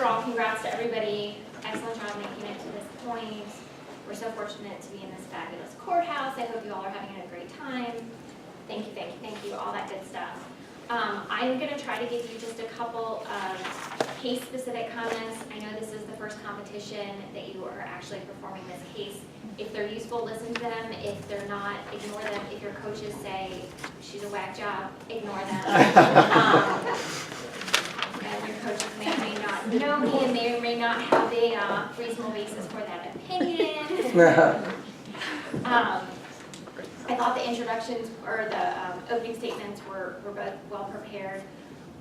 overall, congrats to everybody. Excellent job making it to this point. We're so fortunate to be in this fabulous courthouse. I hope you all are having a great time. Thank you, thank you, thank you, all that good stuff. I'm going to try to give you just a couple of case-specific comments. I know this is the first competition that you are actually performing this case. If they're useful, listen to them. If they're not, ignore them. If your coaches say, she's a whack job, ignore them. And your coaches may or may not know me and may or may not have a reasonable basis for that opinion. I thought the introductions or the opening statements were both well prepared.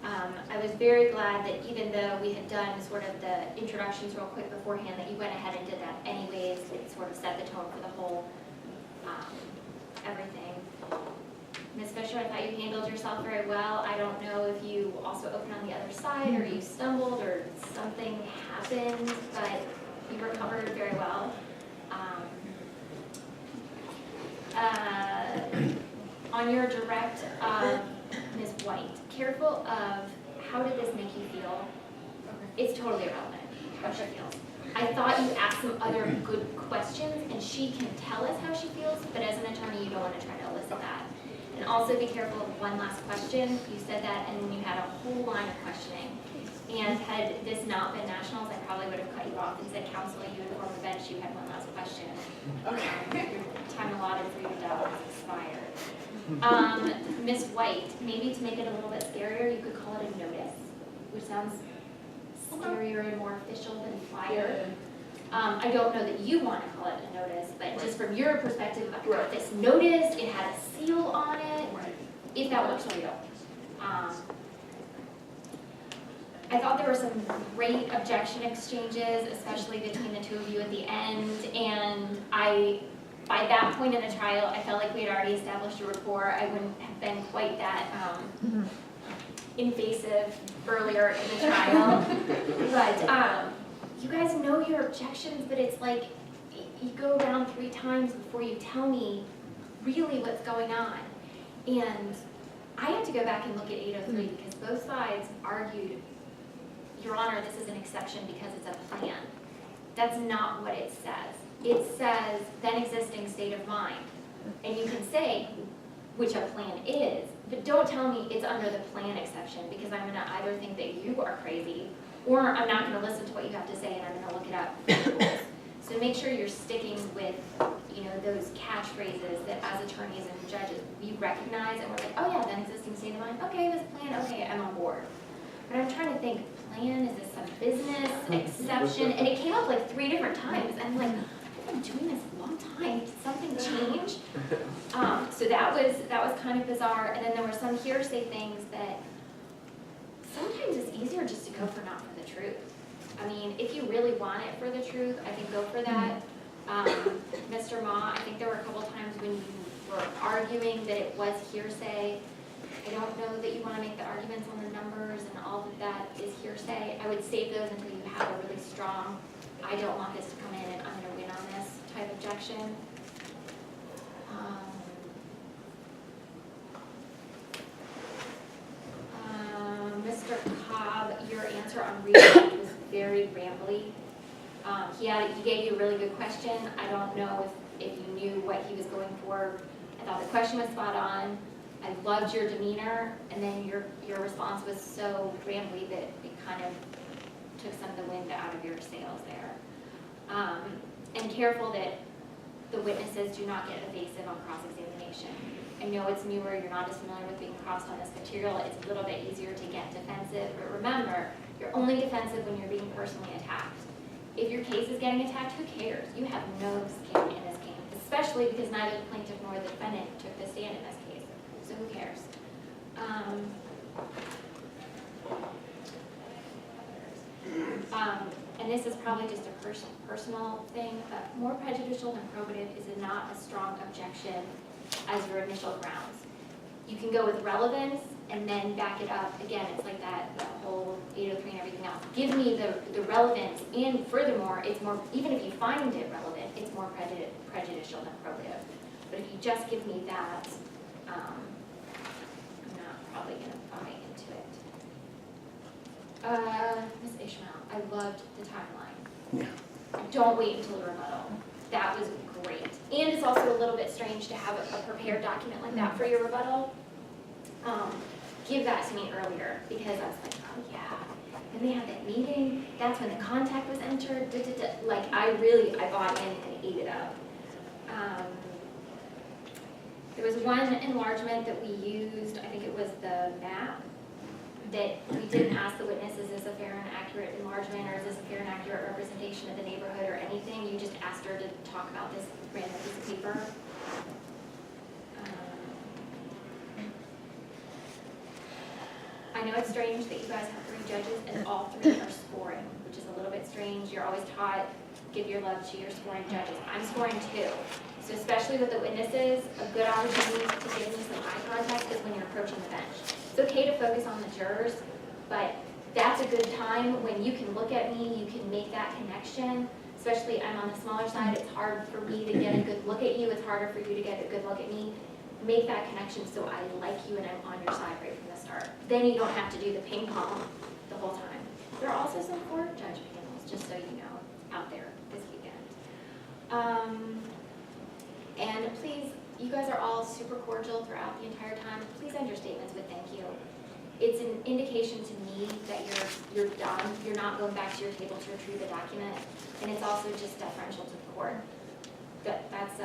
I was very glad that even though we had done sort of the introductions real quick beforehand, that you went ahead and did that anyways. It sort of set the tone for the whole everything. Ms. Fisher, I thought you handled yourself very well. I don't know if you also opened on the other side or you stumbled or something happened, but you recovered very well. On your direct of Ms. White, careful of how did this make you feel? It's totally irrelevant how she feels. I thought you asked some other good questions and she can tell us how she feels, but as an attorney you don't want to try to elicit that. And also be careful of one last question. You said that and then you had a whole line of questioning. And had this not been nationals, I probably would have cut you off and said, counsel, you inform the bench you had one last question. Okay. Your time allotted for you to doubt has expired. Ms. White, maybe to make it a little bit scarier, you could call it a notice, which sounds scarier and more official than flyer. I don't know that you want to call it a notice, but just from your perspective, I got this notice, it had a seal on it, if that works for you. I thought there were some great objection exchanges, especially between the two of you at the end, and by that point in the trial, I felt like we had already established a rapport. I wouldn't have been quite that invasive earlier in the trial. But you guys know your objections, but it's like you go around 3 times before you tell me really what's going on. And I had to go back and look at 803 because both sides argued, Your Honor, this is an exception because it's a plan. That's not what it says. It says then existing state of mind. And you can say which a plan is, but don't tell me it's under the plan exception because I'm going to either think that you are crazy or I'm not going to listen to what you have to say and I'm going to look it up. So make sure you're sticking with, those catchphrases that as attorneys and judges we recognize and we're like, oh yeah, then existing state of mind. Okay, this plan, okay, I'm on board. But I'm trying to think, plan, is this some business, exception? And it came up like 3 different times. And I'm like, I've been doing this a long time. Did something change? So that was kind of bizarre. And then there were some hearsay things that sometimes it's easier just to go for not for the truth. I mean, if you really want it for the truth, I think go for that. Mr. Ma, I think there were a couple times when you were arguing that it was hearsay. I don't know that you want to make the arguments on the numbers and all of that is hearsay. I would save those until you have a really strong, I don't want this to come in and I'm going to win on this type objection. Mr. Cobb, your answer on redirect was very rambly. He gave you a really good question. I don't know if you knew what he was going for. I thought the question was spot on. I loved your demeanor, and then your response was so rambly that it kind of took some of the wind out of your sails there. And careful that the witnesses do not get evasive on cross-examination. I know it's newer, you're not as familiar with being crossed on this material, it's a little bit easier to get defensive, but remember, you're only defensive when you're being personally attacked. If your case is getting attacked, who cares? You have no skin in this game, especially because neither the plaintiff nor the defendant took the stand in this case. So who cares? And this is probably just a personal thing, but more prejudicial than probative is not a strong objection as your initial grounds. You can go with relevance and then back it up. Again, it's like that whole 803 and everything else. Give me the relevance, and furthermore, it's more, even if you find it relevant, it's more prejudicial than probative. But if you just give me that, I'm not probably going to buy into it. Ms. Ishmael, I loved the timeline. Yeah. Don't wait until the rebuttal. That was great. And it's also a little bit strange to have a prepared document like that for your rebuttal. Give that to me earlier, because I was like, oh yeah. And they had that meeting, that's when the contact was entered, like I bought in and ate it up. There was one enlargement that we used, I think it was the map, that we didn't ask the witness, is this a fair and accurate enlargement, or is this a fair and accurate representation of the neighborhood or anything? You just asked her to talk about this random piece of paper. I know it's strange that you guys have 3 judges and all 3 are scoring, which is a little bit strange. You're always taught, give your love to your scoring judges. I'm scoring 2. So especially with the witnesses, a good opportunity to give me some eye contact is when you're approaching the bench. It's okay to focus on the jurors, but that's a good time when you can look at me, you can make that connection. Especially I'm on the smaller side, it's hard for me to get a good look at you, it's harder for you to get a good look at me. Make that connection so I like you and I'm on your side right from the start. Then you don't have to do the ping pong the whole time. There are also some court judge panels, just so you know, out there this weekend. And please, you guys are all super cordial throughout the entire time. Please end your statements with thank you. It's an indication to me that you're done. You're not going back to your table to retrieve the document. And it's also just deferential to the court. That's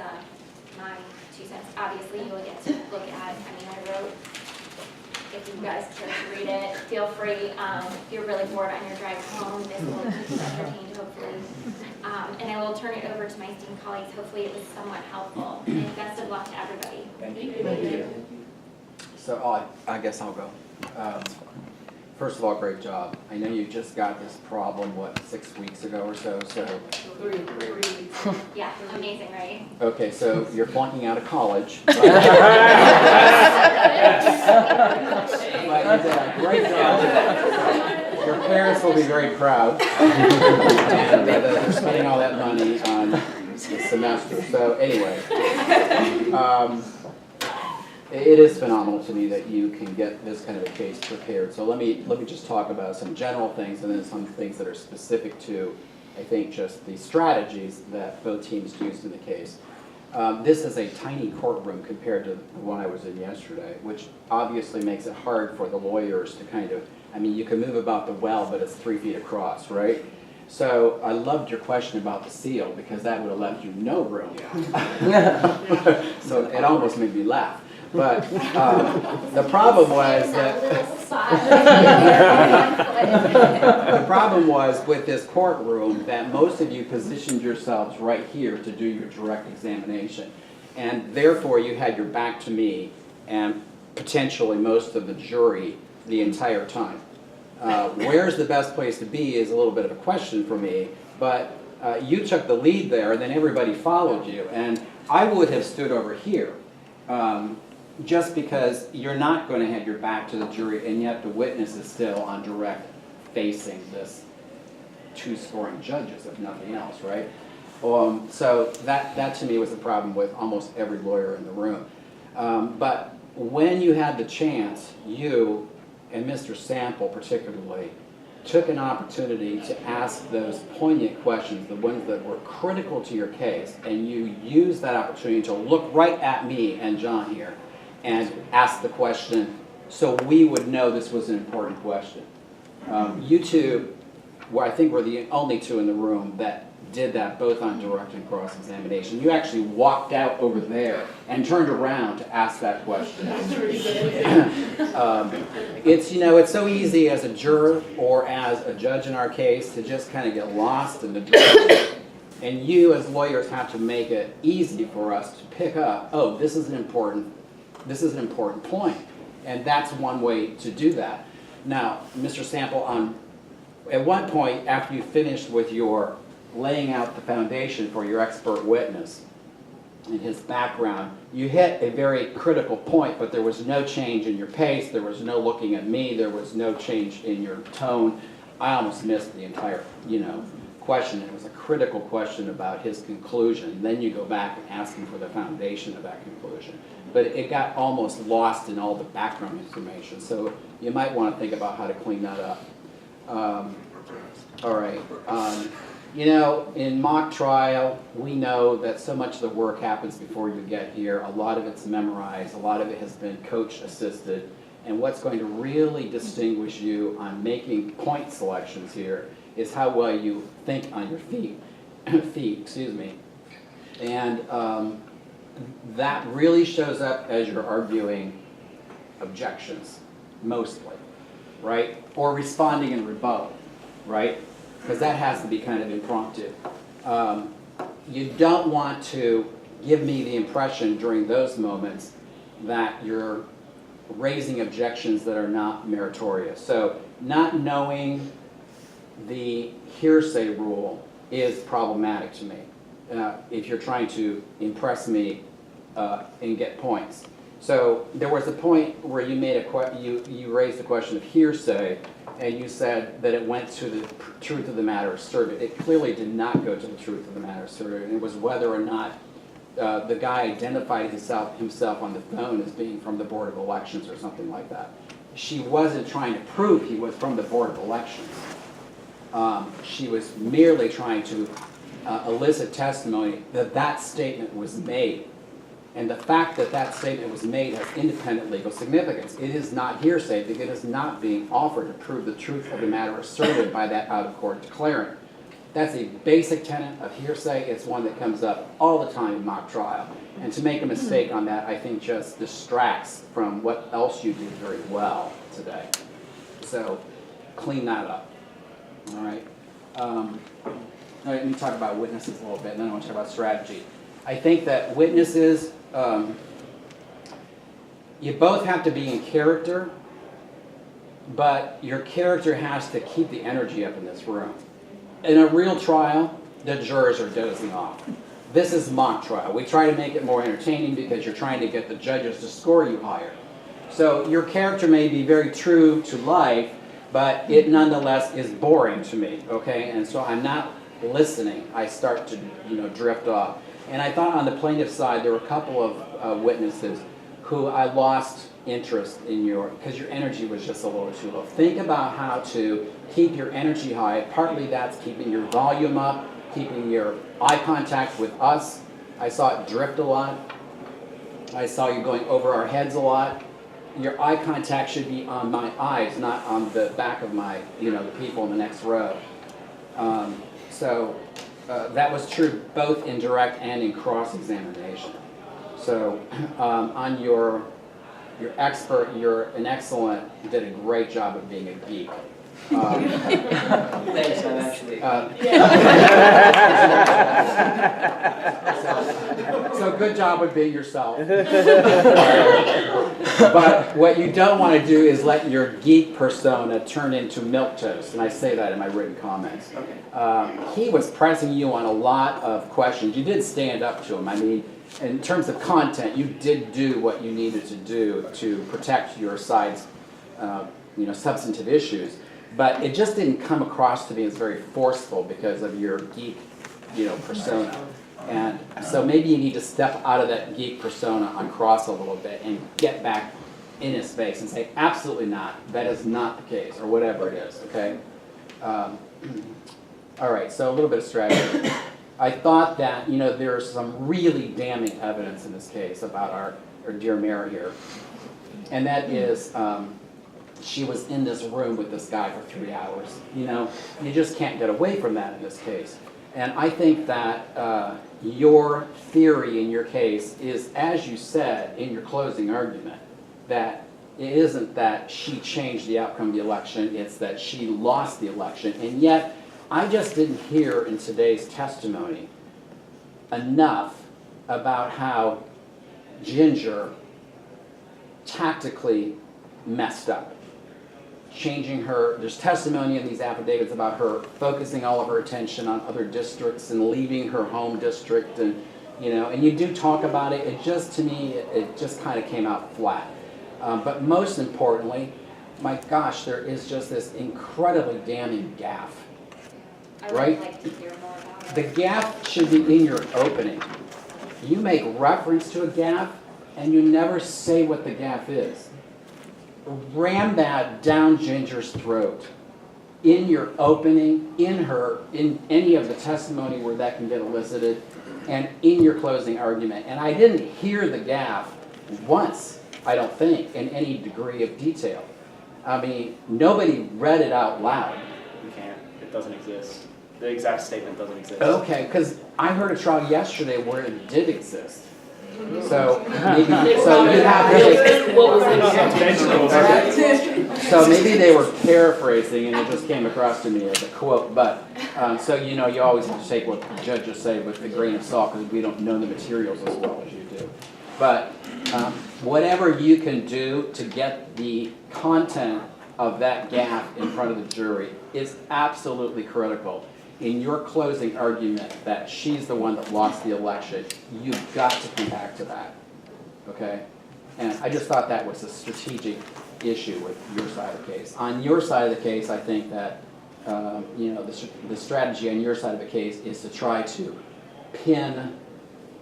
my 2 cents. Obviously, you'll get to look at, I wrote, if you guys care to read it, feel free. If you're really bored on your drive home, this will keep you entertained, hopefully. And I will turn it over to my esteemed colleagues. Hopefully it was somewhat helpful. And best of luck to everybody. Thank you. Thank you. So I guess I'll go. First of all, great job. I know you just got this problem, 6 weeks ago or so? 3 weeks. Yeah, amazing, right? Okay, so you're flunking out of college. But you did a great job. Your parents will be very proud. And they're spending all that money on the semester. So anyway, it is phenomenal to me that you can get this kind of a case prepared. So let me just talk about some general things and then some things that are specific to, I think, just the strategies that both teams used in the case. This is a tiny courtroom compared to the one I was in yesterday, which obviously makes it hard for the lawyers to kind of, you can move about the well, but it's 3 feet across, right? So I loved your question about the seal, because that would have left you no room. So it almost made me laugh. But the problem was the problem was with this courtroom that most of you positioned yourselves right here to do your direct examination. And therefore you had your back to me and potentially most of the jury the entire time. Where's the best place to be is a little bit of a question for me, but you took the lead there and then everybody followed you. And I would have stood over here. Just because you're not going to have your back to the jury, and yet the witness is still on direct facing this 2 scoring judges, if nothing else, right? So that to me was the problem with almost every lawyer in the room. But when you had the chance, you and Mr. Sample particularly took an opportunity to ask those poignant questions, the ones that were critical to your case, and you used that opportunity to look right at me and John here and ask the question so we would know this was an important question. You two, I think, were the only 2 in the room that did that, both on direct and cross-examination. You actually walked out over there and turned around to ask that question. It's so easy as a juror or as a judge in our case to just kind of get lost in the drama. And you as lawyers have to make it easy for us to pick up, oh, this is an important point. And that's one way to do that. Now, Mr. Sample, at one point after you finished with your laying out the foundation for your expert witness and his background, you hit a very critical point, but there was no change in your pace, there was no looking at me, there was no change in your tone. I almost missed the entire, question. It was a critical question about his conclusion. Then you go back and ask him for the foundation of that conclusion. But it got almost lost in all the background information, so you might want to think about how to clean that up. All right. You know, in mock trial, we know that so much of the work happens before you get here. A lot of it's memorized. A lot of it has been coach assisted. And what's going to really distinguish you on making point selections here is how well you think on your feet. Excuse me. And that really shows up as you're arguing objections, mostly, right? Or responding in rebuttal, right? Because that has to be kind of impromptu. You don't want to give me the impression during those moments that you're raising objections that are not meritorious. So not knowing the hearsay rule is problematic to me if you're trying to impress me and get points. So there was a point where you made you raised the question of hearsay, and you said that it went to the truth of the matter asserted. It clearly did not go to the truth of the matter asserted. It was whether or not the guy identified himself on the phone as being from the Board of Elections or something like that. She wasn't trying to prove he was from the Board of Elections. She was merely trying to elicit testimony that that statement was made. And the fact that that statement was made has independent legal significance. It is not hearsay because it is not being offered to prove the truth of the matter asserted by that out-of-court declarant. That's a basic tenet of hearsay. It's one that comes up all the time in mock trial. And to make a mistake on that, I think just distracts from what else you did very well today. So clean that up. All right. All right, let me talk about witnesses a little bit, and then I want to talk about strategy. I think that witnesses, you both have to be in character, but your character has to keep the energy up in this room. In a real trial, the jurors are dozing off. This is mock trial. We try to make it more entertaining because you're trying to get the judges to score you higher. So your character may be very true to life, but it nonetheless is boring to me, okay? And so I'm not listening. I start to, drift off. And I thought on the plaintiff's side, there were a couple of witnesses who I lost interest in because your energy was just a little too low. Think about how to keep your energy high. Partly that's keeping your volume up, keeping your eye contact with us. I saw it drift a lot. I saw you going over our heads a lot. Your eye contact should be on my eyes, not on the back of my, the people in the next row. That was true both in direct and in cross-examination. So on your expert, you're an excellent, you did a great job of being a geek. Thanks, I'm actually. So good job with being yourself. But what you don't want to do is let your geek persona turn into milquetoast, and I say that in my written comments. Okay. He was pressing you on a lot of questions. You did stand up to him. I mean, in terms of content, you did do what you needed to do to protect your side's, substantive issues. But it just didn't come across to me as very forceful because of your geek, persona. And so maybe you need to step out of that geek persona on cross a little bit and get back in his face and say, absolutely not, that is not the case, or whatever it is, okay? All right, so a little bit of strategy. I thought that, there's some really damning evidence in this case about our dear Mary here. And that is, she was in this room with this guy for 3 hours. You just can't get away from that in this case. And I think that your theory in your case is, as you said in your closing argument, that it isn't that she changed the outcome of the election, it's that she lost the election. And yet, I just didn't hear in today's testimony enough about how Ginger tactically messed up. Changing there's testimony in these affidavits about her focusing all of her attention on other districts and leaving her home district, and you do talk about it. It just, to me, it just kind of came out flat. But most importantly, my gosh, there is just this incredibly damning gaffe. I Right? would like to hear more about it. The gaffe should be in your opening. You make reference to a gaffe, and you never say what the gaffe is. Ram that down Ginger's throat. in your opening, in any of the testimony where that can get elicited, and in your closing argument. And I didn't hear the gaffe once, I don't think, in any degree of detail. I mean, nobody read it out loud. You can't. It doesn't exist. The exact statement doesn't exist. Okay, because I heard a trial yesterday where it did exist. So maybe, so you have to, What was it? so maybe they were paraphrasing and it just came across to me as a quote. But, so you know, you always have to take what the judges say with a grain of salt because we don't know the materials as well as you do. But whatever you can do to get the content of that gaffe in front of the jury is absolutely critical. In your closing argument that she's the one that lost the election, you've got to come back to that, okay? And I just thought that was a strategic issue with your side of the case. On your side of the case, I think that, you know, the strategy on your side of the case is to try to pin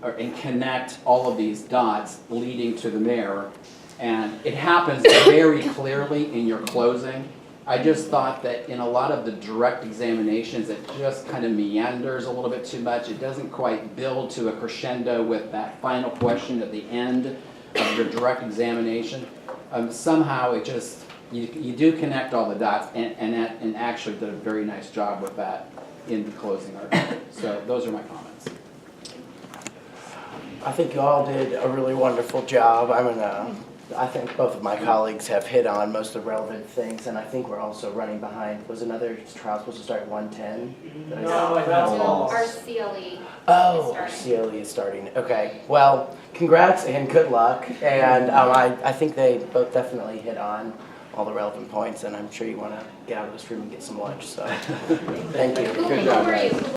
and connect all of these dots leading to the mayor. And it happens very clearly in your closing. I just thought that in a lot of the direct examinations, it just kind of meanders a little bit too much. It doesn't quite build to a crescendo with that final question at the end of your direct examination. Somehow it just, you do connect all the dots and actually did a very nice job with that in the closing argument. So those are my comments. I think you all did a really wonderful job. I think both of my colleagues have hit on most of the relevant things, and I think we're also running behind. Was another trial supposed to start at 1:10? No, that's false. Our CLE. Oh, is CLE is starting. Okay, well, congrats and good luck. And I think they both definitely hit on all the relevant points, and I'm sure you want to get out of this room and get some lunch. So, thank you. Who are you?